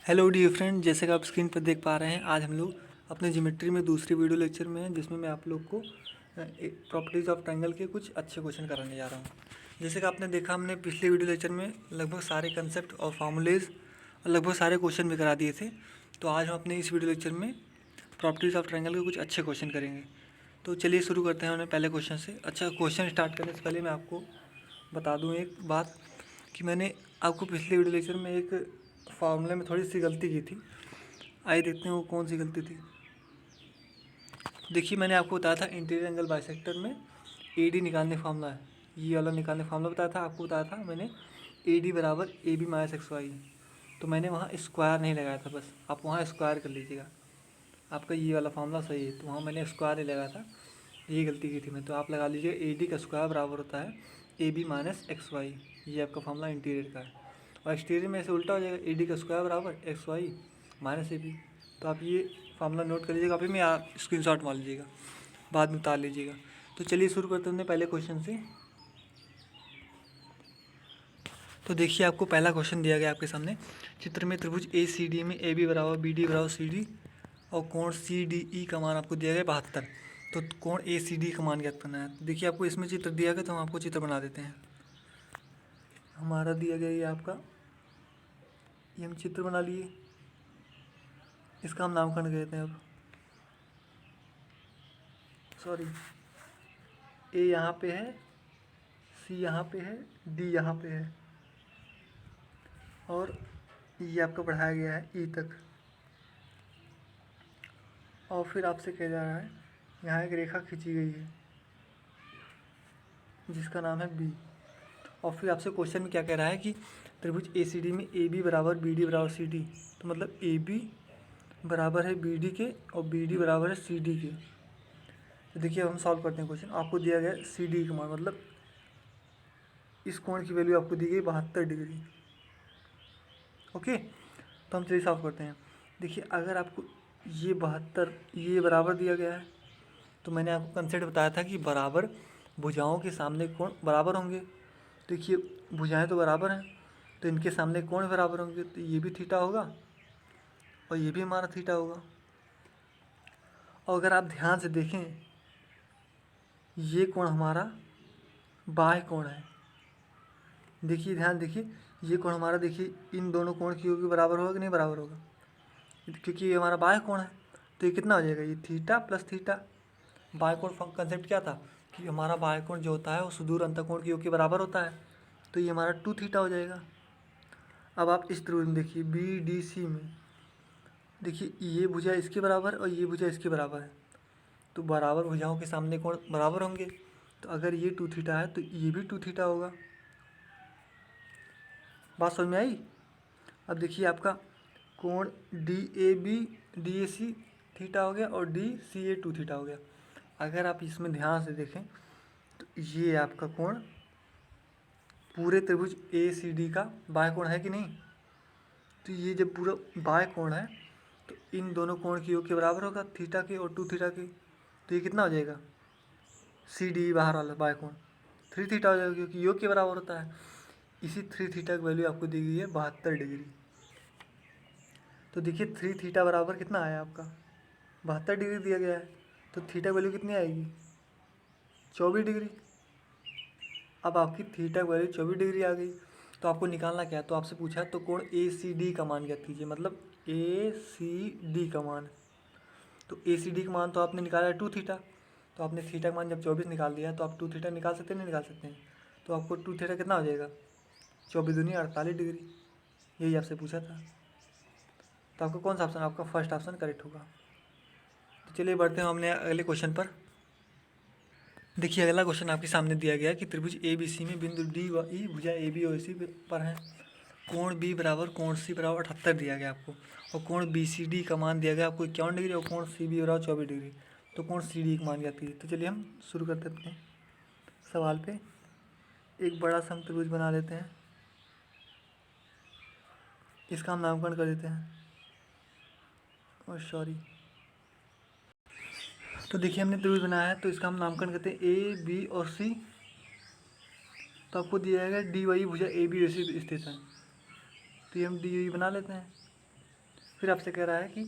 Hello dear friend, जैसे कि आप स्क्रीन पर देख पा रहे हैं, आज हम लोग अपने ज्योमेट्री में दूसरी वीडियो लेक्चर में हैं, जिसमें मैं आप लोग को प्रॉपर्टीज़ ऑफ ट्रायंगल के कुछ अच्छे क्वेश्चन कराने जा रहा हूं। जैसे कि आपने देखा, हमने पिछले वीडियो लेक्चर में लगभग सारे कंसेप्ट और फार्मूलेज और लगभग सारे क्वेश्चन भी करा दिए थे। तो आज हम अपने इस वीडियो लेक्चर में प्रॉपर्टीज़ ऑफ ट्रायंगल के कुछ अच्छे क्वेश्चन करेंगे। तो चलिए शुरू करते हैं अपने पहले क्वेश्चन से। अच्छा, क्वेश्चन स्टार्ट करने से पहले मैं आपको बता दूँ एक बात कि मैंने आपको पिछले वीडियो लेक्चर में एक फार्मूले में थोड़ी सी गलती की थी। आइए देखते हैं वो कौन सी गलती थी। देखिए, मैंने आपको बताया था इंटीरियर एंगल बाइसेक्टर में AD निकालने फार्मूला है, ये वाला निकालने फार्मूला बताया था। आपको बताया था मैंने AD बराबर AB माइनस XY। तो मैंने वहाँ स्क्वायर नहीं लगाया था, बस आप वहाँ स्क्वायर कर लीजिएगा। आपका ये वाला फार्मूला सही है, तो वहाँ मैंने स्क्वायर नहीं लगाया था, ये गलती की थी मैं। तो आप लगा लीजिए AD का स्क्वायर बराबर होता है AB माइनस XY। ये आपका फार्मूला इंटीरियर का है। और एक्सटीरियर में ऐसे उल्टा हो जाएगा, AD का स्क्वायर बराबर XY माइनस AB। तो आप ये फार्मूला नोट कर लीजिएगा, अभी में आप स्क्रीनशॉट मार लीजिएगा, बाद में उतार लीजिएगा। तो चलिए शुरू करते हैं पहले क्वेश्चन से। तो देखिए, आपको पहला क्वेश्चन दिया गया आपके सामने। चित्र में त्रिभुज ACD में AB बराबर BD बराबर CD और कोण CDE का मान आपको दिया गया 72। तो कोण ACD का मान ज्ञात करना है। देखिए, आपको इसमें चित्र दिया गया, तो हम आपको चित्र बना देते हैं। हमारा दिया गया ये आपका, ये हम चित्र बना लिए। इसका हम नामकरण कर देते हैं अब। सॉरी, A यहाँ पे है, C यहाँ पे है, D यहाँ पे है, और ये आपका बढ़ाया गया है E तक। और फिर आपसे कह जा रहा है, यहाँ एक रेखा खींची गई है जिसका नाम है B। और फिर आपसे क्वेश्चन में क्या कह रहा है कि त्रिभुज ACD में AB बराबर BD बराबर CD। तो मतलब AB बराबर है BD के और BD बराबर है CD के। तो देखिए, अब हम सॉल्व करते हैं क्वेश्चन। आपको दिया गया CD का मान, मतलब इस कोण की वैल्यू आपको दी गई 72 डिग्री। ओके, तो हम चलिए सॉल्व करते हैं। देखिए, अगर आपको ये 72 ये बराबर दिया गया है, तो मैंने आपको कंसेप्ट बताया था कि बराबर भुजाओं के सामने कोण बराबर होंगे। देखिए, भुजाएं तो बराबर हैं, तो इनके सामने कोण बराबर होंगे, तो ये भी थीटा होगा और ये भी हमारा थीटा होगा। और अगर आप ध्यान से देखें, ये कोण हमारा बाह्य कोण है। देखिए, ध्यान देखिए, ये कोण हमारा, देखिए इन दोनों कोण की होगी बराबर होगा कि नहीं बराबर होगा, क्योंकि ये हमारा बाह्य कोण है। तो ये कितना हो जाएगा, ये थीटा प्लस थीटा। बाह्य कोण कंसेप्ट क्या था कि हमारा बाह्य कोण जो होता है वो सुदूर अंतःकोण की योग के बराबर होता है। तो ये हमारा 2 थीटा हो जाएगा। अब आप इस त्रिभुज में देखिए BDC में, देखिए ये भुजा इसके बराबर और ये भुजा इसके बराबर है, तो बराबर भुजाओं के सामने कोण बराबर होंगे। तो अगर ये 2 थीटा है तो ये भी 2 थीटा होगा। बात समझ में आई। अब देखिए, आपका कोण DAB DAC थीटा हो गया और DCA 2 थीटा हो गया। अगर आप इसमें ध्यान से देखें, तो ये आपका कोण पूरे त्रिभुज ACD का बाह्य कोण है कि नहीं। तो ये जब पूरा बाह्य कोण है, तो इन दोनों कोण की योग के बराबर होगा, थीटा के और 2 थीटा के। तो ये कितना हो जाएगा, CDE बाहर वाला बाह्य कोण 3 थीटा हो जाएगा, क्योंकि योग के बराबर होता है। इसी 3 थीटा की वैल्यू आपको दी गई है 72 डिग्री। तो देखिए, 3 थीटा बराबर कितना आया आपका, 72 डिग्री दिया गया है। तो थीटा वैल्यू कितनी आएगी, 24 डिग्री। अब आपकी थीटा वैल्यू 24 डिग्री आ गई। तो आपको निकालना क्या है, तो आपसे पूछा तो कोण ACD का मान ज्ञात कीजिए, मतलब ACD का मान। तो ACD का मान तो आपने निकाला है 2 थीटा। तो आपने थीटा का मान जब 24 निकाल दिया है, तो आप 2 थीटा निकाल सकते हैं नहीं निकाल सकते हैं। तो आपको 2 थीटा कितना हो जाएगा, 24 दूनी 48 डिग्री। यही आपसे पूछा था। तो आपका कौन सा ऑप्शन, आपका फर्स्ट ऑप्शन करेक्ट होगा। तो चलिए बढ़ते हैं हमने अगले क्वेश्चन पर। देखिए, अगला क्वेश्चन आपके सामने दिया गया कि त्रिभुज ABC में बिंदु D व E भुजा AB और AC पर है। कोण B बराबर कोण C बराबर 78 दिया गया आपको, और कोण BCD का मान दिया गया आपको 51 डिग्री, और कोण CB बराबर 24 डिग्री। तो कोण CD का मान ज्ञात कीजिए। तो चलिए हम शुरू करते हैं अपने सवाल पे। एक बड़ा समत्रिभुज बना लेते हैं, इसका हम नामकरण कर देते हैं, और सॉरी। तो देखिए, हमने त्रिभुज बनाया है, तो इसका हम नामकरण करते हैं A B और C। तो आपको दिया जाएगा DY भुजा AB और AC स्थित है, तो ये हम DY बना लेते हैं। फिर आपसे कह रहा है कि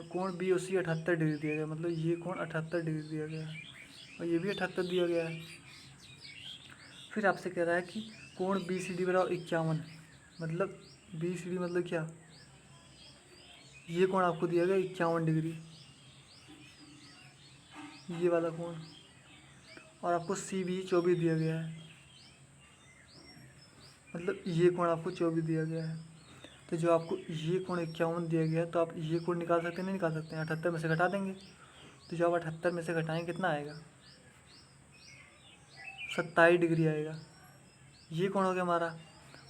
कोण बी ओ सी 78 डिग्री दिया गया, मतलब ये कोण 78 डिग्री दिया गया है और ये भी 78 दिया गया है। फिर आपसे कह रहा है कि कोण बी सी डी बराबर 51, मतलब बी सी डी मतलब क्या, ये कोण आपको दिया गया 51 डिग्री, ये वाला कोण, और आपको सी बी 24 दिया गया है, मतलब ये कोण आपको 24 दिया गया है। तो जो आपको ये कोण 51 दिया गया है, तो आप ये कोण निकाल सकते हैं, नहीं निकाल सकते हैं, 78 में से घटा देंगे। तो जो आप 78 में से घटाएंगे कितना आएगा, 27 डिग्री आएगा। ये कोण हो गया हमारा।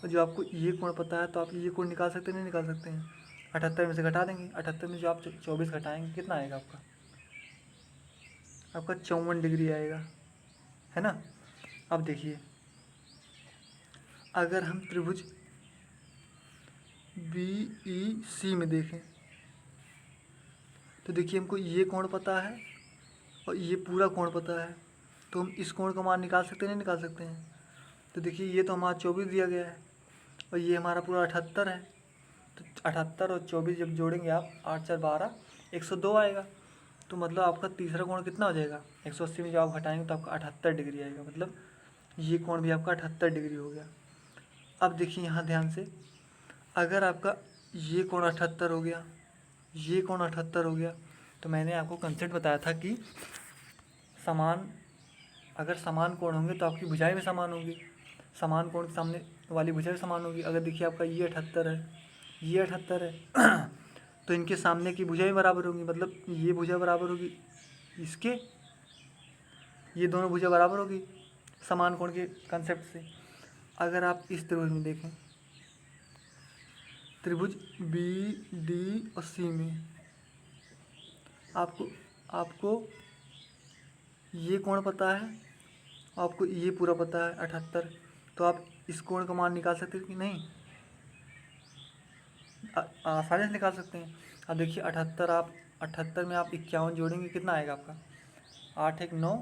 और जो आपको ये कोण पता है, तो आप ये कोण निकाल सकते हैं, नहीं निकाल सकते हैं, 78 में से घटा देंगे। 78 में जो आप 24 घटाएंगे कितना आएगा आपका 54 डिग्री आएगा, है ना। अब देखिए, अगर हम त्रिभुज बी ई सी में देखें, तो देखिए हमको ये कोण पता है और ये पूरा कोण पता है, तो हम इस कोण का मान निकाल सकते हैं, नहीं निकाल सकते हैं। तो देखिए ये तो हमारा 24 दिया गया है और ये हमारा पूरा 78 है। तो 78 और 24 जब जोड़ेंगे आप, 8 4 12, 102 आएगा। तो मतलब आपका तीसरा कोण कितना हो जाएगा, 180 में जब आप घटाएंगे तो आपका 78 डिग्री आएगा, मतलब ये कोण भी आपका 78 डिग्री हो गया। अब देखिए यहाँ ध्यान से, अगर आपका ये कोण 78 हो गया, ये कोण 78 हो गया, तो मैंने आपको कंसेप्ट बताया था कि अगर समान कोण होंगे तो आपकी भुजाएं भी समान होंगी, समान कोण के सामने वाली भुजा भी समान होगी। अगर देखिए आपका ये 78 है, ये 78 है तो इनके सामने की भुजा भी बराबर होगी, मतलब ये भुजा बराबर होगी इसके, ये दोनों भुजा बराबर होगी समान कोण के कंसेप्ट से। अगर आप इस त्रिभुज में देखें, त्रिभुज बी डी और सी में आपको ये कोण पता है, आपको ये पूरा पता है 78, तो आप इस कोण का मान निकाल सकते हैं कि नहीं, आसानी से निकाल सकते हैं। अब देखिए 78 में आप 51 जोड़ेंगे कितना आएगा आपका, 8 1 9,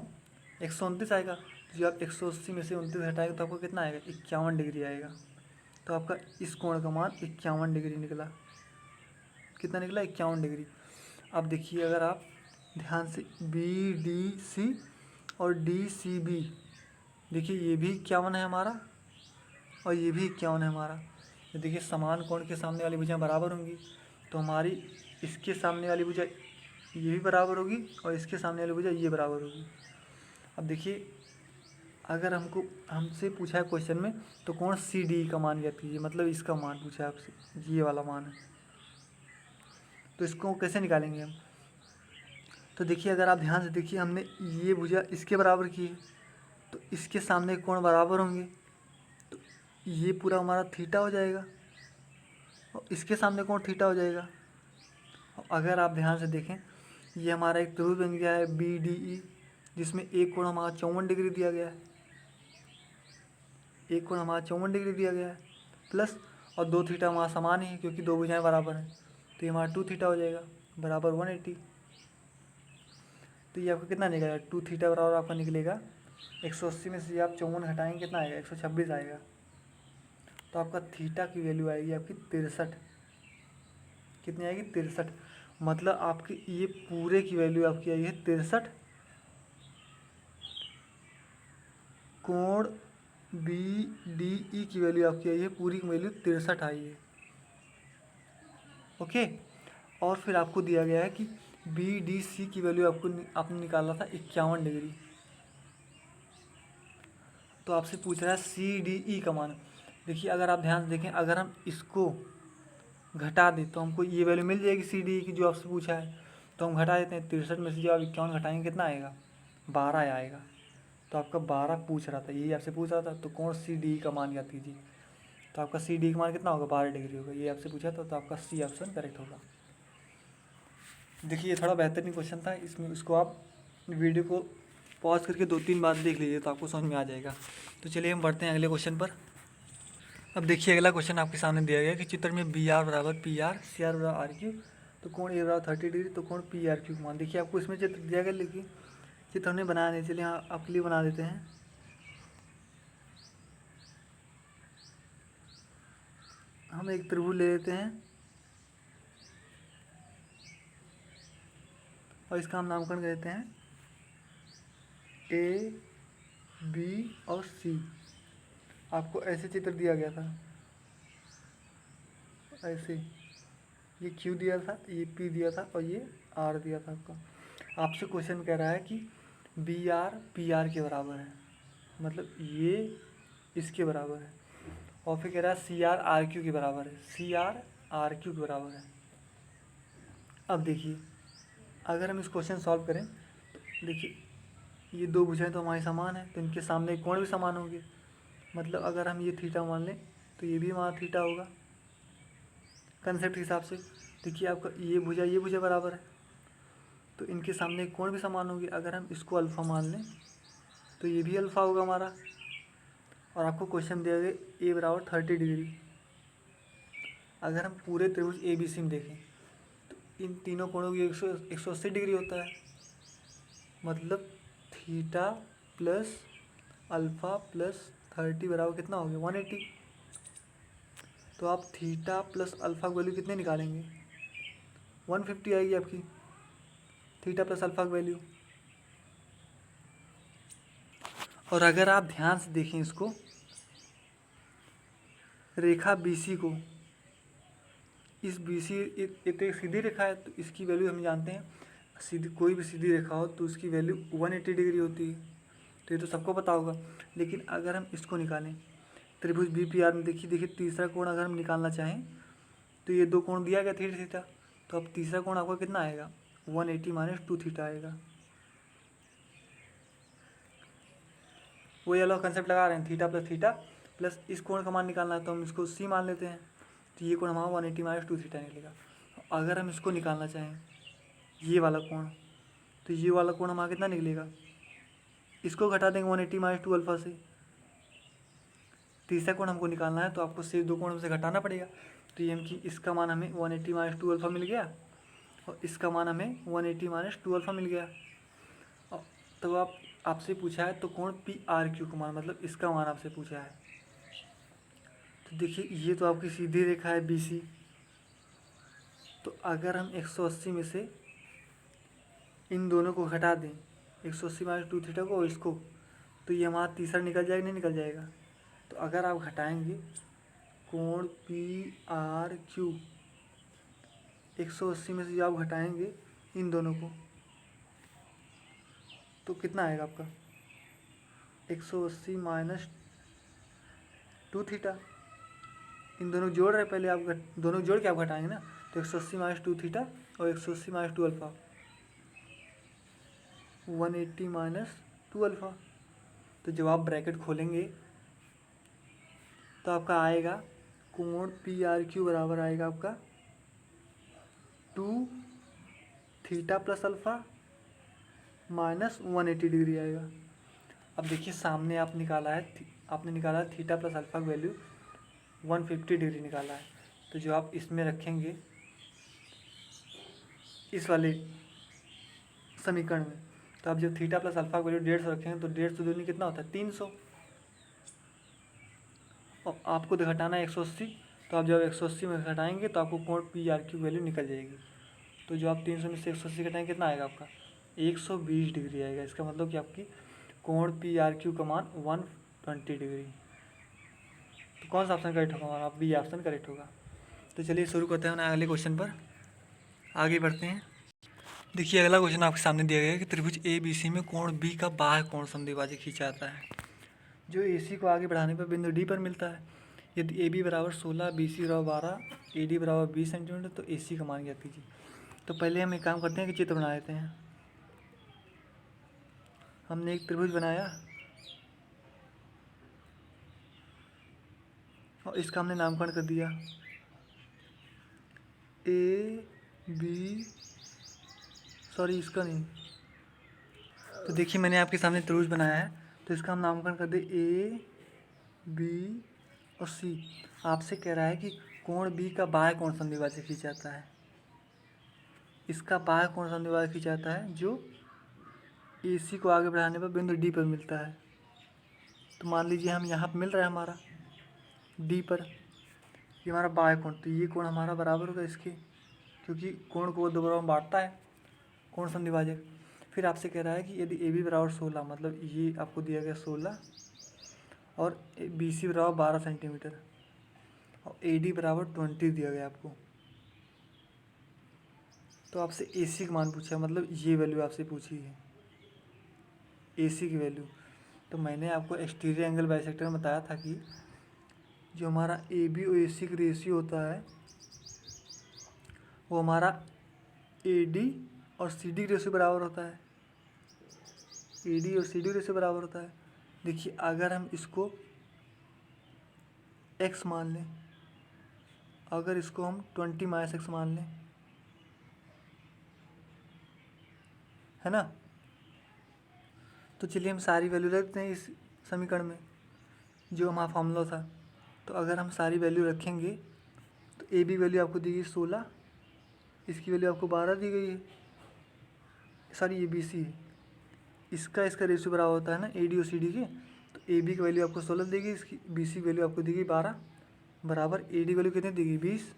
129 आएगा। जो आप 180 में से 29 हटाएंगे तो आपको कितना आएगा, 51 डिग्री आएगा। तो आपका इस कोण का मान 51 डिग्री निकला। कितना निकला, 51 डिग्री। अब देखिए अगर आप ध्यान से बी डी सी और डी सी बी, देखिए ये भी 51 है हमारा और ये भी 51 है हमारा। तो देखिए समान कोण के सामने वाली भुजाएं बराबर होंगी, तो हमारी इसके सामने वाली भुजा ये भी बराबर होगी और इसके सामने वाली भुजा ये बराबर होगी। अब देखिए अगर हमसे पूछा है क्वेश्चन में, तो कोण सी डी का मान ज्ञात कीजिए, मतलब इसका मान पूछा है आपसे, ये वाला मान है, तो इसको कैसे निकालेंगे हम। तो देखिए अगर आप ध्यान से देखिए, हमने ये भुजा इसके बराबर की है, तो इसके सामने कोण बराबर होंगे, तो ये पूरा हमारा थीटा हो जाएगा और इसके सामने कोण थीटा हो जाएगा। और अगर आप ध्यान से देखें, ये हमारा एक त्रिभुज बन गया है बी डी ई, जिसमें एक कोण हमारा 54 डिग्री दिया गया है, एक कोण हमारा 54 डिग्री दिया गया है प्लस, और 2 थीटा हमारा समान ही है क्योंकि दो भुजाएं बराबर हैं, तो ये हमारा 2 थीटा हो जाएगा बराबर 180। तो ये आपका कितना निकलेगा, 2 थीटा बराबर आपका निकलेगा 180 में से आप 54 घटाएंगे कितना आएगा, 126 आएगा। तो आपका थीटा की वैल्यू आएगी आपकी 63, कितनी आएगी 63, मतलब आपकी ये पूरे की वैल्यू आपकी आई है 63, कोण बी डी ई की वैल्यू आपकी आई है, पूरी की वैल्यू 63 आई है। ओके, और फिर आपको दिया गया है कि बी डी सी की वैल्यू आपने निकाला था 51 डिग्री, तो आपसे पूछ रहा है सी डी ई का मान। देखिए अगर आप ध्यान से देखें, अगर हम इसको घटा दें तो हमको ये वैल्यू मिल जाएगी सी डी ई की जो आपसे पूछा है, तो हम घटा देते हैं। 63 में से जो आप 51 घटाएंगे कितना आएगा, 12 आएगा। तो आपका 12 पूछ रहा था, यही आपसे पूछ रहा था, तो कोण सी डी ई का मान ज्ञात कीजिए। तो आपका सी डी का मान कितना होगा, 12 डिग्री होगा, ये आपसे पूछा था, तो आपका सी ऑप्शन करेक्ट होगा। देखिए ये थोड़ा बेहतरीन क्वेश्चन था, इसमें उसको आप वीडियो को पॉज करके 2-3 बार देख लीजिए तो आपको समझ में आ जाएगा। तो चलिए हम बढ़ते हैं अगले क्वेश्चन पर। अब देखिए अगला क्वेश्चन आपके सामने दिया गया कि चित्र में बी आर बराबर पी आर, सी आर बराबर आर क्यू, तो कोण ए बराबर 30 डिग्री, तो कोण पी आर क्यू का मान। देखिए आपको इसमें चित्र दिया गया, लेकिन चित्र हमने बनाया नहीं, चलिए हाँ आपके लिए बना देते हैं। हम एक त्रिभुज ले लेते हैं और इसका हम नामकरण कहते हैं ए, बी और सी। आपको ऐसे चित्र दिया गया था, ऐसे, ये क्यू दिया था, ये पी दिया था और ये आर दिया था आपको। आपसे क्वेश्चन कह रहा है कि बी आर पी आर के बराबर है, मतलब ये इसके बराबर है, और फिर कह रहा है सी आर आर क्यू के बराबर है, सी आर आर क्यू के बराबर है। अब देखिए, अगर हम इस क्वेश्चन सॉल्व करें तो देखिए, ये दो भुजाएं तो हमारी समान है, तो इनके सामने कोण भी समान होंगे। मतलब अगर हम ये थीटा मान लें तो ये भी हमारा थीटा होगा कंसेप्ट के हिसाब से। देखिए आपका ये भुजा बराबर है, तो इनके सामने कोण भी समान होंगे। अगर हम इसको अल्फ़ा मान लें तो ये भी अल्फ़ा होगा हमारा। और आपको क्वेश्चन दिया गया ए बराबर 30 डिग्री। अगर हम पूरे त्रिभुज ए बी सी में देखें तो इन तीनों कोणों की 180 डिग्री होता है। मतलब थीटा प्लस अल्फ़ा प्लस 30 बराबर कितना हो गया 180। तो आप थीटा प्लस अल्फ़ा की वैल्यू कितने निकालेंगे 150 आएगी आपकी थीटा प्लस अल्फ़ा की वैल्यू। और अगर आप ध्यान से देखें इसको, रेखा BC को, इस BC एक सीधी रेखा है तो इसकी वैल्यू हम जानते हैं, सीधी कोई भी सीधी रेखा हो तो उसकी वैल्यू 180 डिग्री होती है, तो ये तो सबको पता होगा। लेकिन अगर हम इसको निकालें त्रिभुज BPR में, देखिए तीसरा कोण अगर हम निकालना चाहें तो ये दो कोण दिया गया थीटा थीटा, तो अब तीसरा कोण आपका कितना आएगा 180 माइनस 2 थीटा आएगा। वही अलग कंसेप्ट लगा रहे हैं, थीटा प्लस इस कोण का मान निकालना है तो हम इसको C मान लेते हैं, तो ये कोण हमारा 180 माइनस 2 थीटा निकलेगा। अगर हम इसको निकालना चाहें ये वाला कोण, तो ये वाला कोण हमारा कितना निकलेगा, इसको घटा देंगे 180 माइनस 2 अल्फ़ा से। तीसरा कोण हमको निकालना है तो आपको सिर्फ दो कोण से घटाना पड़ेगा। तो ये कि इसका मान हमें 180 माइनस 2 अल्फ़ा मिल गया और इसका मान हमें 180 माइनस 2 अल्फ़ा मिल गया। तो आपसे पूछा है तो कोण PRQ का मान, मतलब इसका मान आपसे पूछा है। तो देखिए ये तो आपकी सीधी रेखा है BC, तो अगर हम 180 में से इन दोनों को घटा दें 180 माइनस 2 थीटा को और इसको, तो ये हमारा तीसरा निकल जाएगा नहीं निकल जाएगा। तो अगर आप घटाएंगे कोण PRQ 180 में से जो आप घटाएंगे इन दोनों को तो कितना आएगा आपका 180 माइनस 2 थीटा। इन दोनों जोड़ रहे पहले आप दोनों जोड़ के आप घटाएंगे ना, तो 180 माइनस 2 थीटा और 180 माइनस 2 अल्फ़ा 180 माइनस 2 अल्फ़ा। तो जब आप ब्रैकेट खोलेंगे तो आपका आएगा कोण PRQ बराबर आएगा आपका 2 theta plus alpha minus 180 degree आएगा। अब देखिए सामने आपने निकाला है थीटा प्लस अल्फ़ा की वैल्यू 150 डिग्री निकाला है, तो जो आप इसमें रखेंगे इस वाले समीकरण में, तो आप जब थीटा प्लस अल्फ़ा की वैल्यू 150 रखेंगे तो 150 दूनी कितना होता है 300, और आपको घटाना है 180, तो आप जब 180 में घटाएंगे तो आपको कोण PRQ की वैल्यू निकल जाएगी। तो जो आप 300 में से 180 घटाएंगे कितना आएगा आपका 120 डिग्री आएगा। इसका मतलब कि आपकी कोण PRQ का मान 120 डिग्री। तो कौन सा ऑप्शन करेक्ट होगा हमारा, B ऑप्शन करेक्ट होगा। तो चलिए शुरू करते हैं अगले क्वेश्चन पर, आगे बढ़ते हैं। देखिए अगला क्वेश्चन आपके सामने दिया गया है कि त्रिभुज ABC में कोण B का बाह्य कोण संधिभाजक खींचा जाता है, जो AC को आगे बढ़ाने पर बिंदु D पर मिलता है। यदि AB बराबर 16, BC बराबर 12, AD बराबर 20 सेंटीमीटर, तो AC का मान ज्ञात कीजिए। तो पहले हम एक काम करते हैं कि चित्र बना लेते हैं। हमने एक त्रिभुज बनाया और इसका हमने नामकरण कर दिया इसका नहीं। तो देखिए मैंने आपके सामने त्रिभुज बनाया है, तो इसका हम नामकरण कर दे AB और C। आपसे कह रहा है कि कोण B का बाह्य कोण संधिभाजक खींचा जाता है, इसका बाह्य कोण संधिभाजक खींचा जाता है जो AC को आगे बढ़ाने पर बिंदु D पर मिलता है। तो मान लीजिए हम यहाँ पर मिल रहा है हमारा D पर, ये हमारा बाह्य कोण, तो ये कोण हमारा बराबर होगा इसके, क्योंकि कोण को वो दो बराबर में बांटता है। कोण समद्विभाजक। फिर आपसे कह रहा है कि यदि ए बी बराबर 16, मतलब ये आपको दिया गया 16 और बी सी बराबर 12 सेंटीमीटर और ए डी बराबर 20 दिया गया आपको। तो आपसे ए सी का मान पूछा, मतलब ये वैल्यू आपसे पूछी है ए सी की वैल्यू। तो मैंने आपको एक्सटीरियर एंगल बाइसेक्टर में बताया था कि जो हमारा ए बी और ए सी का रेशियो होता है वो हमारा ए डी और सी डी रेशियो बराबर होता है। ए डी और सी डी रेशियो बराबर होता है। देखिए अगर हम इसको x मान लें, अगर इसको हम 20 - x मान लें, है ना, तो चलिए हम सारी वैल्यू रखते हैं इस समीकरण में जो हमारा फॉर्मूला था। तो अगर हम सारी वैल्यू रखेंगे तो ए बी वैल्यू आपको दी गई 16, इसकी वैल्यू आपको 12 दी गई है, सॉरी ये बी सी है, इसका रेशियो बराबर होता है ना ए डी और सी डी के। तो ए बी की वैल्यू आपको 16 दी गई, इसकी बी सी वैल्यू आपको दी गई 12, बराबर ए डी वैल्यू कितनी दी गई 20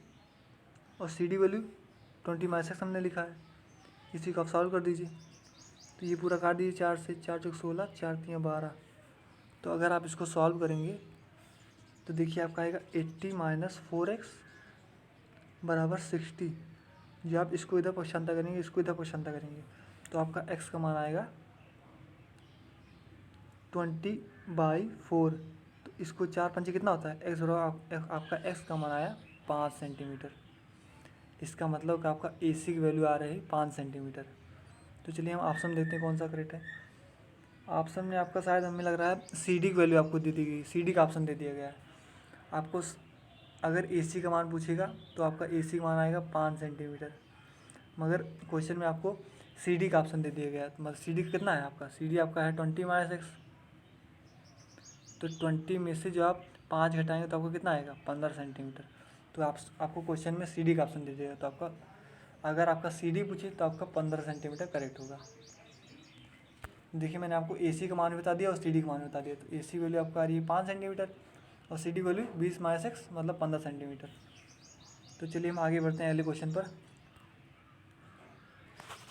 और सी डी वैल्यू 20 - हमने लिखा है। इसी को आप सॉल्व कर दीजिए। तो ये पूरा काट दीजिए 4 से, 4 चौक 16, 4 तियाँ 12। तो अगर आप इसको सॉल्व करेंगे तो देखिए आपका आएगा 80 - 4x बराबर 60। जो आप इसको इधर पक्षांतर करेंगे, इसको इधर पक्षांतर करेंगे, तो आपका x का मान आएगा 20/4। तो इसको 4 पंचे कितना होता है, x बराबर आपका x का मान आया 5 सेंटीमीटर। इसका मतलब कि आपका ए सी की वैल्यू आ रही है 5 सेंटीमीटर। तो चलिए हम ऑप्शन देखते हैं कौन सा करेक्ट है। ऑप्शन में आपका शायद हमें लग रहा है सी डी की वैल्यू आपको दे दी गई, सी डी का ऑप्शन दे दिया गया है आपको। अगर ए सी का मान पूछेगा तो आपका ए सी का मान आएगा 5 सेंटीमीटर, मगर क्वेश्चन में आपको सी डी का ऑप्शन दे दिया गया है। मतलब सी डी कितना है आपका, सी डी आपका है 20 - x। तो 20 में से जो आप 5 घटाएंगे तो आपको कितना आएगा 15 सेंटीमीटर। तो आपको क्वेश्चन में सी डी का ऑप्शन दे दिएगा। तो आपका अगर आपका सी डी पूछे तो आपका 15 सेंटीमीटर करेक्ट होगा। देखिए मैंने आपको ए सी का मान बता दिया और सी डी का मान बता दिया। तो ए सी वैल्यू आपका आ रही है 5 सेंटीमीटर और सी डी वैल्यू 20 - x मतलब 15 सेंटीमीटर। तो चलिए हम आगे बढ़ते हैं अगले क्वेश्चन पर।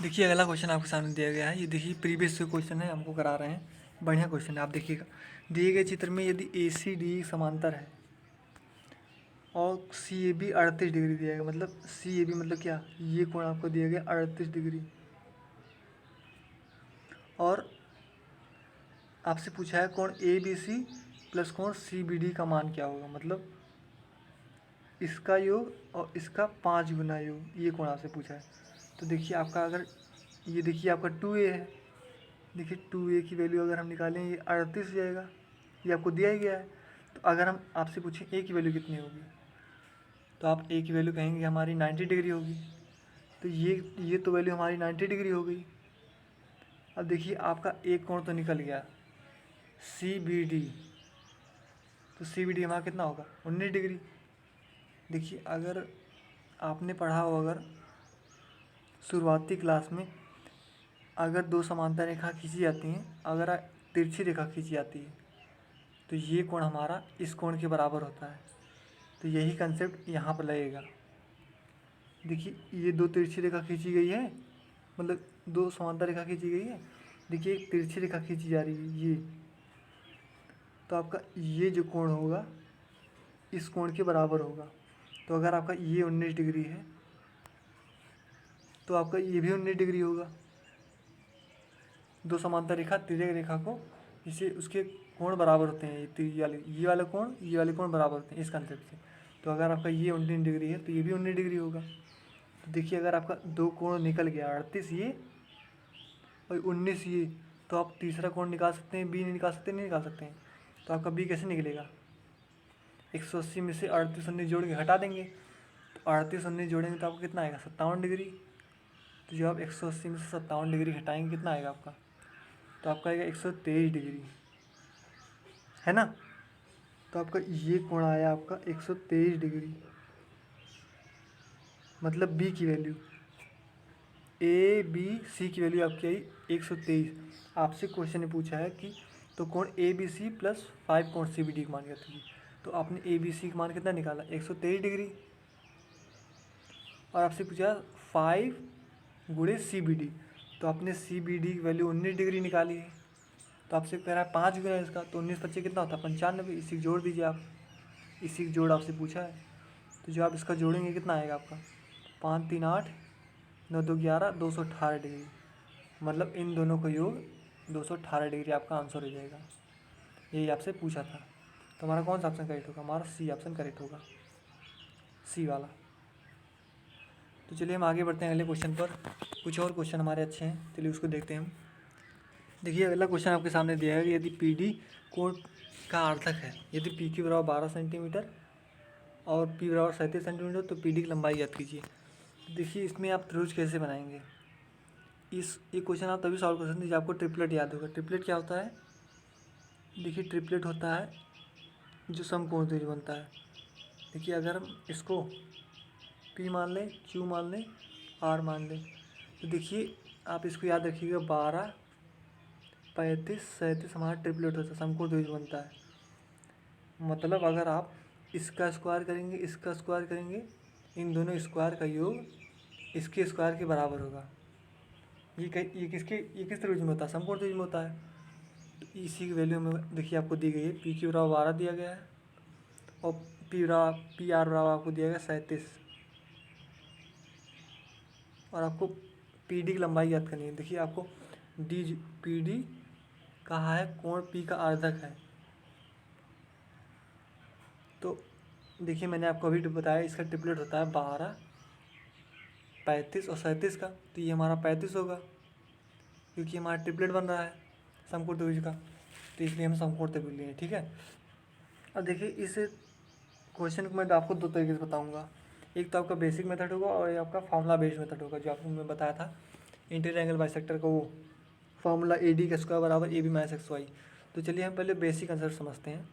देखिए अगला क्वेश्चन आपके सामने दिया गया है। ये देखिए प्रीवियस क्वेश्चन है, हमको करा रहे हैं, बढ़िया क्वेश्चन है। आप देखिएगा दिए गए चित्र में यदि ए सी डी समांतर है और सी ए बी 38 डिग्री दिया गया, मतलब सी ए बी मतलब क्या, ये कोण आपको दिया गया 38 डिग्री, और आपसे पूछा है कोण ए बी सी प्लस कोण सी बी डी का मान क्या होगा, मतलब इसका योग और इसका 5 गुना योग, ये कोण आपसे पूछा है। तो देखिए आपका अगर ये देखिए आपका 2a है, देखिए 2a की वैल्यू अगर हम निकालें ये 38 हो जाएगा, ये आपको दिया ही गया है। तो अगर हम आपसे पूछें a की वैल्यू कितनी होगी तो आप a की वैल्यू कहेंगे हमारी 90 डिग्री होगी। तो ये तो वैल्यू हमारी 90 डिग्री हो गई। अब देखिए आपका एक कोण तो निकल गया सी बी डी, तो सी बी डी हमारा कितना होगा 19 डिग्री। देखिए अगर आपने पढ़ा हो, अगर शुरुआती क्लास में अगर दो समांतर रेखा खींची जाती हैं, अगर तिरछी रेखा खींची जाती है तो ये कोण हमारा इस कोण के बराबर होता है। तो यही कंसेप्ट यहाँ पर लगेगा। देखिए ये दो तिरछी रेखा खींची गई है, मतलब दो समांतर रेखा खींची गई है। देखिए एक तिरछी रेखा खींची जा रही है ये, तो आपका ये जो कोण होगा इस कोण के बराबर होगा। तो अगर आपका ये 19 डिग्री है तो आपका ये भी 19 डिग्री होगा। दो समांतर रेखा तिर्यक रेखा को इसे उसके कोण बराबर होते हैं, ये वाले कोण बराबर होते हैं इस कंसेप्ट से। तो अगर आपका ये 19 डिग्री है तो ये भी 19 डिग्री होगा। तो देखिए अगर आपका दो कोण निकल गया 38 ये और 19 ये, तो आप तीसरा कोण निकाल सकते हैं, बी नहीं निकाल सकते, नहीं निकाल सकते हैं। तो आपका बी कैसे निकलेगा, 180 में से 38 19 जोड़ के हटा देंगे, तो 38 19 जोड़ेंगे तो आपको कितना आएगा 57 डिग्री। तो जब आप 180 में से 57 डिग्री हटाएंगे कितना आएगा आपका, तो आपका आएगा 123 डिग्री, है ना। तो आपका ये कोण आया आपका 123 डिग्री, मतलब बी की वैल्यू, ए बी सी की वैल्यू आपकी आई 123। आपसे क्वेश्चन ने पूछा है कि तो कोण ए बी सी प्लस 5 कोण सी बी डी का मान कितना है। तो आपने ए बी सी का मान कितना निकाला 123 डिग्री, और आपसे पूछा 5 गुणे सी बी डी, तो आपने सी बी डी की वैल्यू 19 डिग्री निकाली है, तो आपसे कह रहा है 5 गुना इसका, तो 19 25 कितना होता है 95। इसी को जोड़ दीजिए आप, इसी का जोड़ आपसे पूछा है, तो जो आप इसका जोड़ेंगे कितना आएगा आपका 5 3 8 9 2 11 218 डिग्री, मतलब इन दोनों का योग 218 डिग्री आपका आंसर हो जाएगा। यही आपसे पूछा था। तो हमारा कौन सा ऑप्शन करेक्ट होगा, हमारा सी ऑप्शन करेक्ट होगा, सी वाला। तो चलिए हम आगे बढ़ते हैं अगले क्वेश्चन पर। कुछ और क्वेश्चन हमारे अच्छे हैं, चलिए उसको देखते हैं हम। देखिए अगला क्वेश्चन आपके सामने दिया है कि यदि पी डी कोण का आर्धक है, यदि पी की बराबर 12 सेंटीमीटर और पी बराबर 37 सेंटीमीटर, तो पी डी की लंबाई याद कीजिए। देखिए इसमें आप त्रिभुज कैसे बनाएंगे, ये क्वेश्चन आप तभी सॉल्व कर सकते हैं जब आपको ट्रिपलेट याद होगा। ट्रिपलेट क्या होता है, देखिए ट्रिपलेट होता है जो समकोण त्रिभुज बनता है। देखिए अगर हम इसको P मान लें, Q मान लें, R मान लें, तो देखिए आप इसको याद रखिएगा 12 35 37 हमारा ट्रिपलेट होता है, समकोण त्रिभुज बनता है। मतलब अगर आप इसका स्क्वायर करेंगे, इसका स्क्वायर करेंगे, इन दोनों स्क्वायर का योग इसके स्क्वायर के बराबर होगा। ये किस त्रिभुज में होता है, समकोण त्रिभुज में होता है। तो इसी की वैल्यू में देखिए आपको दी गई है, पी क्यू बराबर 12 दिया गया है और पी आर बराबर आपको दिया गया 37, और आपको पी डी की लंबाई याद करनी है। देखिए आपको पी डी कहा है कोण पी का आर्धक है, तो देखिए मैंने आपको अभी बताया इसका ट्रिपलेट होता है 12 35 और 37 का, तो ये हमारा 35 होगा क्योंकि हमारा ट्रिपलेट बन रहा है समकोण त्रिभुज का, तो इसलिए हम समकोण त्रिभुज लिए, ठीक है। अब देखिए इस क्वेश्चन को मैं आपको दो तरीके से बताऊंगा, एक तो आपका बेसिक मेथड होगा और आपका फार्मूला बेस्ड मेथड होगा, जो आपको मैं बताया था इंटीरियर एंगल बाइसेक्टर का, वो फार्मूला ए डी का स्क्वायर बराबर A B minus X Y. तो चलिए हम पहले बेसिक कंसेप्ट समझते हैं।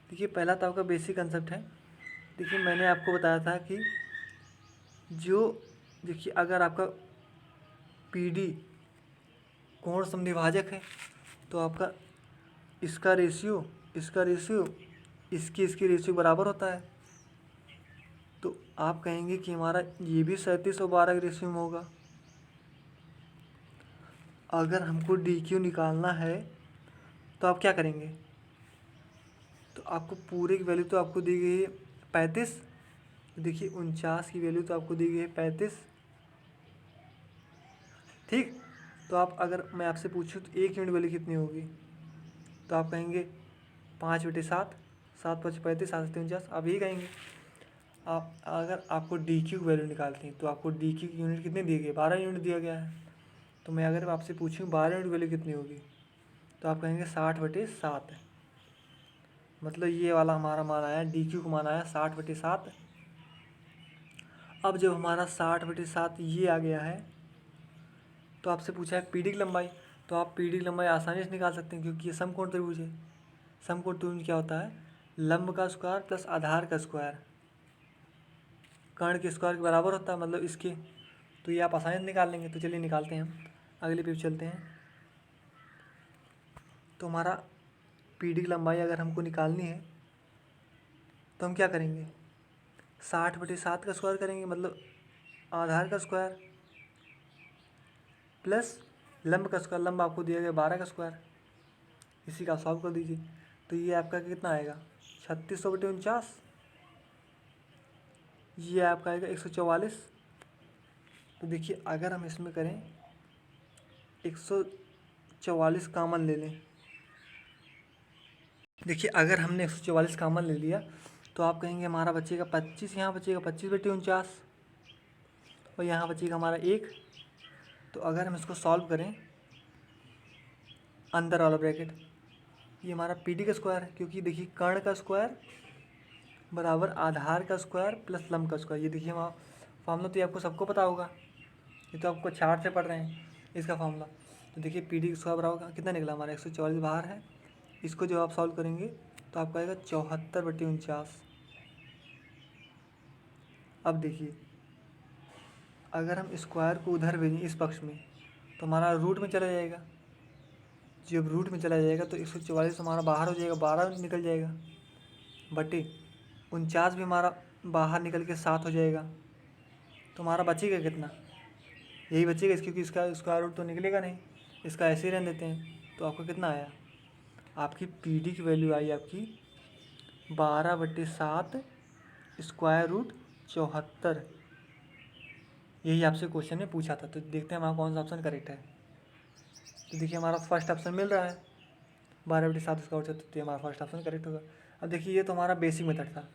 देखिए पहला तो आपका बेसिक कंसेप्ट है। देखिए मैंने आपको बताया था कि जो देखिए अगर आपका पी डी कोण समद्विभाजक है, तो आपका इसका रेशियो इसकी रेशियो बराबर होता है, तो आप कहेंगे कि हमारा ये भी 37 और 12 के रेशियो में होगा। अगर हमको डी क्यू निकालना है तो आप क्या करेंगे, तो आपको पूरे की वैल्यू तो आपको दी गई है 35, देखिए 49 की वैल्यू तो आपको दी गई है 35, ठीक। तो आप अगर मैं आपसे पूछूं तो एक यूनिट वैल्यू कितनी होगी, तो आप कहेंगे 5/7, 7×5 = 35, 7 × 49, आप यही कहेंगे। आप अगर आपको डी क्यू की वैल्यू निकालती हैं तो आपको डी क्यू की यूनिट कितनी दी गई है, 12 यूनिट दिया गया है। तो मैं अगर आपसे पूछूं 12 यूनिट वैल्यू कितनी होगी, तो आप कहेंगे 60/7, मतलब ये वाला हमारा मान आया, डी क्यू का मान आया 60/7। अब जब हमारा 60/7 ये आ गया है, तो आपसे पूछा है पी डी की लंबाई, तो आप पी डी की लंबाई आसानी से निकाल सकते हैं क्योंकि ये समकोण त्रिभुज है। समकोण त्रिभुज क्या होता है, लंब का स्क्वायर प्लस आधार का स्क्वायर कर्ण के स्क्वायर के बराबर होता है, मतलब इसके, तो ये आप आसानी से निकाल लेंगे। तो चलिए निकालते हैं हम, अगले पेज चलते हैं। तो हमारा पी डी की लंबाई अगर हमको निकालनी है तो हम क्या करेंगे, 60/7 का स्क्वायर करेंगे, मतलब आधार का स्क्वायर प्लस लंब का स्क्वायर, लंब आपको दिया गया 12 का स्क्वायर, इसी का सॉल्व कर दीजिए। तो ये आपका कितना आएगा 3600/49, ये आपका आएगा 144। तो देखिए अगर हम इसमें करें 144 कामन ले लें, देखिए अगर हमने 144 कामन ले लिया तो आप कहेंगे हमारा बचेगा 25, यहाँ बचेगा 25/49 और यहाँ बचेगा हमारा 1। तो अगर हम इसको सॉल्व करें अंदर वाला ब्रैकेट, ये हमारा पी डी का स्क्वायर है, क्योंकि देखिए कर्ण का स्क्वायर बराबर आधार का स्क्वायर प्लस लंब का स्क्वायर। ये देखिए हमारा फार्मूला तो ये आपको सबको पता होगा, ये तो आपको चार्ट से पढ़ रहे हैं इसका फार्मूला। तो देखिए पी डी का स्क्वायर बराबर कितना निकला हमारा 144 बाहर है, इसको जब आप सॉल्व करेंगे तो आपका आएगा 74/49। अब देखिए अगर हम स्क्वायर को उधर भेजें इस पक्ष में तो हमारा रूट में चला जाएगा, जब रूट में चला जाएगा तो 144 हमारा बाहर हो जाएगा, 12 निकल जाएगा, बटे 49 भी हमारा बाहर निकल के 7 हो जाएगा। तो हमारा बचेगा कितना, यही बचेगा क्योंकि इसका स्क्वायर रूट तो निकलेगा नहीं, इसका ऐसे ही रहने देते हैं। तो आपका कितना आया, आपकी पी डी की वैल्यू आई आपकी 12/7 स्क्वायर रूट 74। यही आपसे क्वेश्चन में पूछा था। तो देखते हैं हमारा कौन सा ऑप्शन करेक्ट है। तो देखिए हमारा फर्स्ट ऑप्शन मिल रहा है 12/7 स्क्वायर रूट 74, तो हमारा फर्स्ट ऑप्शन करेक्ट होगा। अब देखिए ये तो हमारा बेसिक मेथड था।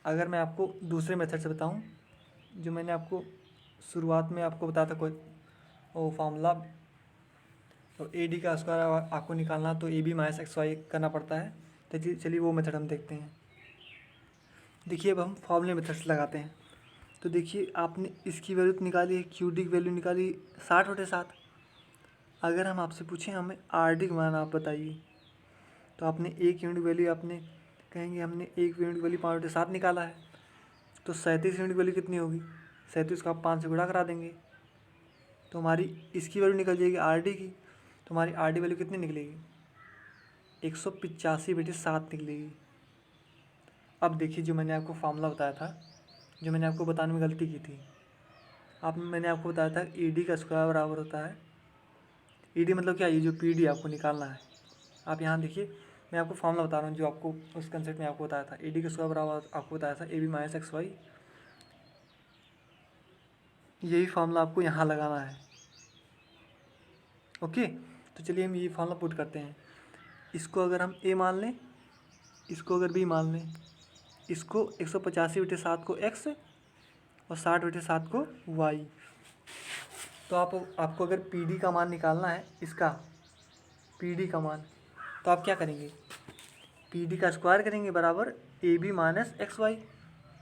अगर मैं आपको दूसरे मेथड से बताऊं, जो मैंने आपको शुरुआत में आपको बताया था कोई वो फार्मूला, तो ए डी का स्क्वायर आपको निकालना तो A B minus X Y करना पड़ता है। तो चलिए वो मेथड हम देखते हैं। देखिए अब हम फॉर्मूले मेथड से लगाते हैं। तो देखिए आपने इसकी वैल्यू तो निकाली है, क्यू डी की वैल्यू निकाली 60/7। अगर हम आपसे पूछें हमें आर डी का मान आप बताइए, तो आपने एक यूनिट वैल्यू आपने कहेंगे हमने एक यूनिट वैल्यू 5/7 निकाला है, तो 37 यूनिट वैल्यू कितनी होगी, 37 को आप 5 से गुणा करा देंगे तो हमारी इसकी वैल्यू निकल जाएगी आर डी की। तो हमारी आर डी वैल्यू कितनी निकलेगी, 185/7 निकलेगी। अब देखिए जो मैंने आपको फार्मूला बताया था, जो मैंने आपको बताने में गलती की थी, मैंने आपको बताया था ई डी का स्क्वायर बराबर होता है, ई डी मतलब क्या, ये जो पी डी आपको निकालना है। आप यहाँ देखिए मैं आपको फार्मूला बता रहा हूँ जो आपको उस कंसेप्ट में आपको बताया था। ए डी का स्क्वायर बराबर आपको बताया था A B minus X Y. यही फार्मूला आपको यहाँ लगाना है। ओके, तो चलिए हम ये फार्मूला पुट करते हैं। इसको अगर हम ए मान लें, इसको अगर बी मान लें, इसको 185/7 को एक्स और 60/7 को वाई। तो आपको अगर पी डी का मान निकालना है, इसका पी डी का मान, तो आप क्या करेंगे, पी डी का स्क्वायर करेंगे बराबर A B minus X Y,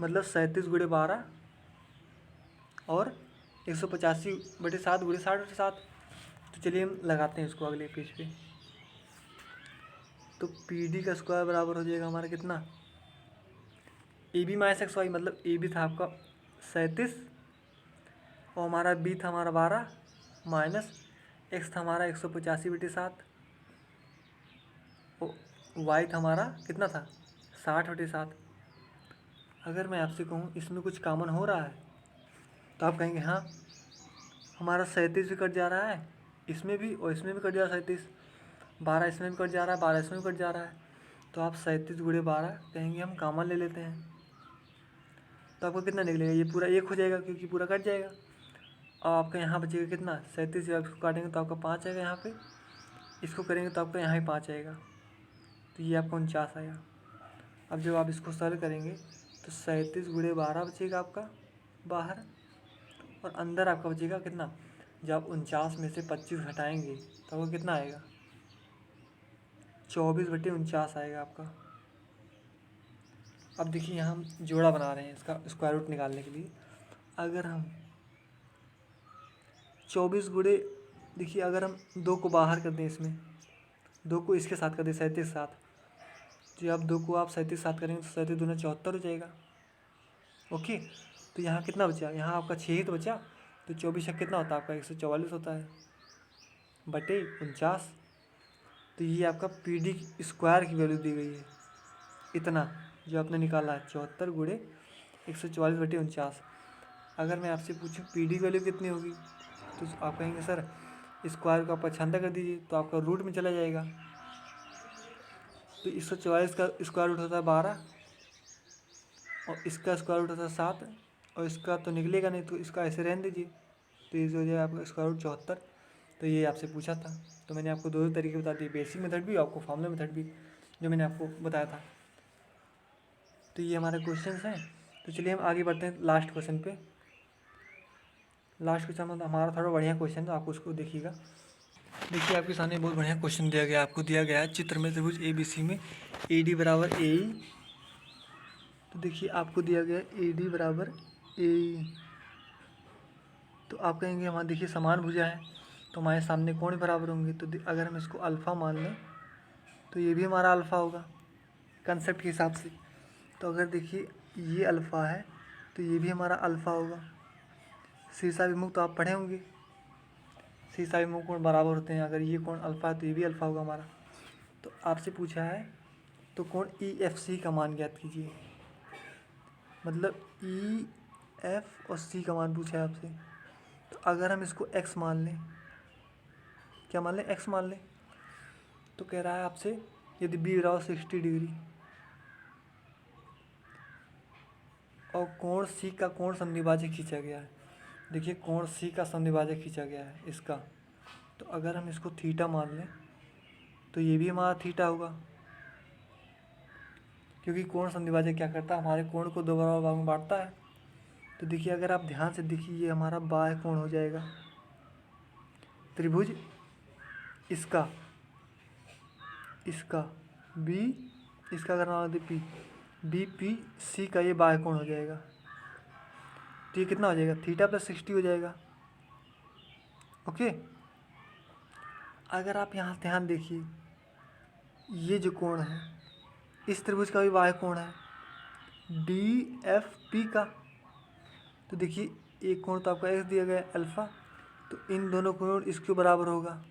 मतलब 37/12 और 185/7 × 60/7। तो चलिए हम लगाते हैं इसको अगले पेज पे। तो पी डी का स्क्वायर बराबर हो जाएगा हमारा कितना, A B minus X Y, मतलब ए बी था आपका 37 और हमारा बी था हमारा 12 माइनस एक्स था हमारा 185/7 और वाई था हमारा कितना था 60/7। अगर मैं आपसे कहूँ इसमें कुछ कॉमन हो रहा है, तो आप कहेंगे हाँ हमारा 37 भी कट जा रहा है, इसमें भी और इसमें भी कट जा रहा है 37, 12 इसमें भी कट जा रहा है, 12 इसमें भी कट जा रहा है। तो आप 37/12 कहेंगे हम कॉमन ले लेते हैं, तो आपको कितना निकलेगा, ये पूरा 1 हो जाएगा क्योंकि पूरा कट जाएगा। और आपका यहाँ बचेगा कितना, 37 जब इसको काटेंगे तो आपका 5 आएगा यहाँ पे, इसको करेंगे तो आपका यहाँ ही 5 आएगा, तो ये आपका 49 आएगा। अब जब आप इसको सॉल्व करेंगे तो 37/12 बचेगा आपका बाहर, और अंदर आपका बचेगा कितना, जब 49 में से 25 घटाएंगे तो आपको कितना आएगा, 24/49 आएगा आपका। अब देखिए यहाँ हम जोड़ा बना रहे हैं इसका स्क्वायर रूट निकालने के लिए। अगर हम 24 गुणे, देखिए अगर हम 2 को बाहर कर दें, इसमें 2 को इसके साथ कर दें 37 के साथ, तो अब 2 को आप 37 के साथ करेंगे तो 37 दूना 74 हो जाएगा। ओके, तो यहाँ कितना बचा, यहाँ आपका 6 ही तो बचा, तो 24 कितना होता है आपका 144 होता है बटे 49। तो ये आपका पी डी स्क्वायर की वैल्यू दी गई है, इतना जो आपने निकाला है 74 गुणे 144/49। अगर मैं आपसे पूछूं पी डी वैल्यू कितनी होगी, तो आप कहेंगे सर स्क्वायर को आप छांदा कर दीजिए तो आपका रूट में चला जाएगा। तो 144 का स्क्वायर रूट होता है 12 और इसका स्क्वायर रूट होता है 7 और इसका तो निकलेगा नहीं, तो इसका ऐसे रहने दीजिए, तो ये हो जाएगा आपका स्क्वायर रूट 74। तो ये आपसे पूछा था, तो मैंने आपको दो तरीके बता दिए, बेसिक मेथड भी और आपको फार्मूला मेथड भी, जो मैंने आपको बताया था। तो ये हमारे क्वेश्चंस हैं। तो चलिए हम आगे बढ़ते हैं लास्ट क्वेश्चन पे। लास्ट क्वेश्चन हमारा थोड़ा बढ़िया क्वेश्चन है, तो आपको उसको देखिएगा। देखिए आपके सामने बहुत बढ़िया क्वेश्चन दिया गया, आपको दिया गया है चित्र में त्रिभुज ए बी सी में ए डी बराबर ए ई। तो देखिए आपको दिया गया है ए डी बराबर ए ई, तो आप कहेंगे हमारे देखिए समान भुजा है तो हमारे सामने कोण बराबर होंगे। तो अगर हम इसको अल्फ़ा मान लें तो ये भी हमारा अल्फ़ा होगा कंसेप्ट के हिसाब से। तो अगर देखिए ये अल्फ़ा है तो ये भी हमारा अल्फ़ा होगा। शीर्षाभिमुख तो आप पढ़े होंगे, शीर्षाभिमुख कोण बराबर होते हैं, अगर ये कोण अल्फ़ा है तो ये भी अल्फ़ा होगा हमारा। तो आपसे पूछा है तो कोण ई एफ सी का मान ज्ञात कीजिए, मतलब ई एफ और सी का मान पूछा है आपसे। तो अगर हम इसको x मान लें, क्या मान लें, x मान लें, तो कह रहा है आपसे यदि b बराबर 60 डिग्री और कोण C का कोण समद्विभाजक खींचा गया है, देखिए कोण C का समद्विभाजक खींचा गया है इसका, तो अगर हम इसको थीटा मान लें तो ये भी हमारा थीटा होगा, क्योंकि कोण समद्विभाजक क्या करता है, हमारे कोण को दो बराबर भाग में बांटता है। तो देखिए अगर आप ध्यान से देखिए, ये हमारा बाह्य कोण हो जाएगा, त्रिभुज इसका बी, इसका अगर मान लें पी, बी पी सी का ये बाह्य कोण हो जाएगा। तो ये कितना हो जाएगा, थीटा प्लस 60 हो जाएगा। ओके, अगर आप यहाँ ध्यान देखिए, ये जो कोण है इस त्रिभुज का भी बाह्य कोण है डी एफ पी का। तो देखिए एक कोण तो आपका एक्स दिया गया है अल्फ़ा, तो इन दोनों कोण इसके बराबर होगा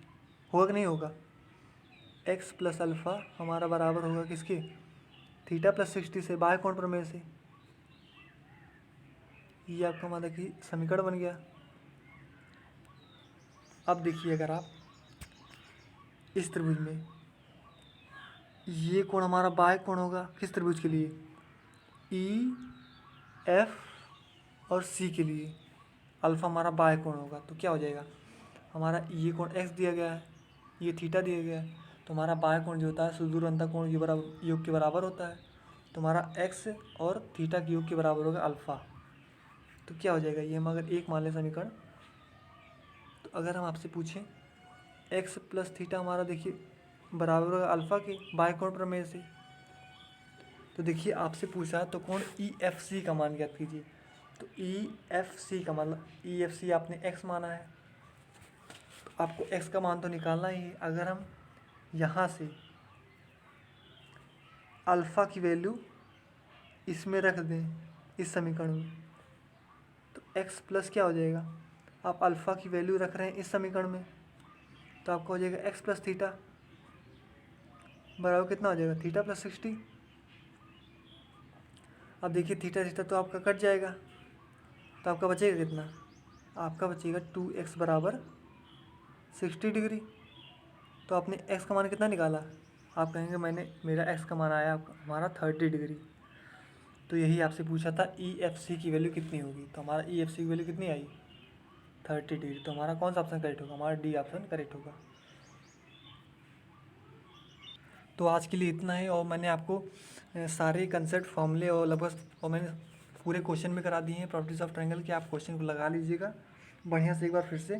कि नहीं होगा, एक्स प्लस अल्फ़ा हमारा बराबर होगा किसके, थीटा प्लस 60 से, बाह्य कोण प्रमेय से। ये आपका मतलब कि समीकरण बन गया। अब देखिए अगर आप इस त्रिभुज में, ये कोण हमारा बाह्य कोण होगा किस त्रिभुज के लिए, ई एफ और सी के लिए, अल्फ़ा हमारा बाह्य कोण होगा। तो क्या हो जाएगा, हमारा ये कोण एक्स दिया गया है, ये थीटा दिया गया है, तो हमारा बाह्य कोण जो होता है सुदूर अंतः कोण के बराबर, योग के बराबर होता है। तो हमारा एक्स और थीटा के योग के बराबर होगा अल्फ़ा। तो क्या हो जाएगा, ये हम अगर एक मान लें समीकरण, तो अगर हम आपसे पूछें एक्स प्लस थीटा हमारा देखिए बराबर होगा अल्फ़ा के बाह्य कोण प्रमेय से, तो देखिए आपसे पूछा तो कोण ई एफ सी का मान ज्ञात कीजिए। तो ई एफ सी का मतलब, ई एफ सी आपने एक्स माना है, तो आपको एक्स का मान तो निकालना ही है। अगर हम यहाँ से अल्फ़ा की वैल्यू इसमें रख दें इस समीकरण में, तो एक्स प्लस क्या हो जाएगा, आप अल्फ़ा की वैल्यू रख रहे हैं इस समीकरण में, तो आपका हो जाएगा एक्स प्लस थीटा बराबर कितना हो जाएगा, थीटा प्लस 60। अब देखिए थीटा थीटा तो आपका कट जाएगा, तो आपका बचेगा कितना, आपका बचेगा 2x बराबर 60 डिग्री। तो आपने x का मान कितना निकाला, आप कहेंगे मैंने, मेरा x का मान आया हमारा 30 डिग्री। तो यही आपसे पूछा था ई एफ सी की वैल्यू कितनी होगी, तो हमारा ई एफ सी की वैल्यू कितनी आई, 30 डिग्री। तो हमारा कौन सा ऑप्शन करेक्ट होगा, हमारा डी ऑप्शन करेक्ट होगा। तो आज के लिए इतना ही, और मैंने आपको सारे कंसेप्ट फॉर्मूले और लगभग, और मैंने पूरे क्वेश्चन में करा दिए हैं प्रॉपर्टीज ऑफ ट्रायंगल के, आप क्वेश्चन को लगा लीजिएगा बढ़िया से एक बार फिर से।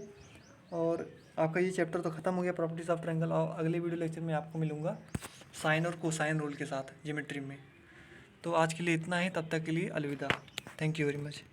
और आपका ये चैप्टर तो ख़त्म हो गया प्रॉपर्टीज ऑफ ट्रायंगल, और अगले वीडियो लेक्चर में आपको मिलूँगा साइन और कोसाइन रूल के साथ ज्योमेट्री में। तो आज के लिए इतना ही, तब तक के लिए अलविदा, थैंक यू वेरी मच।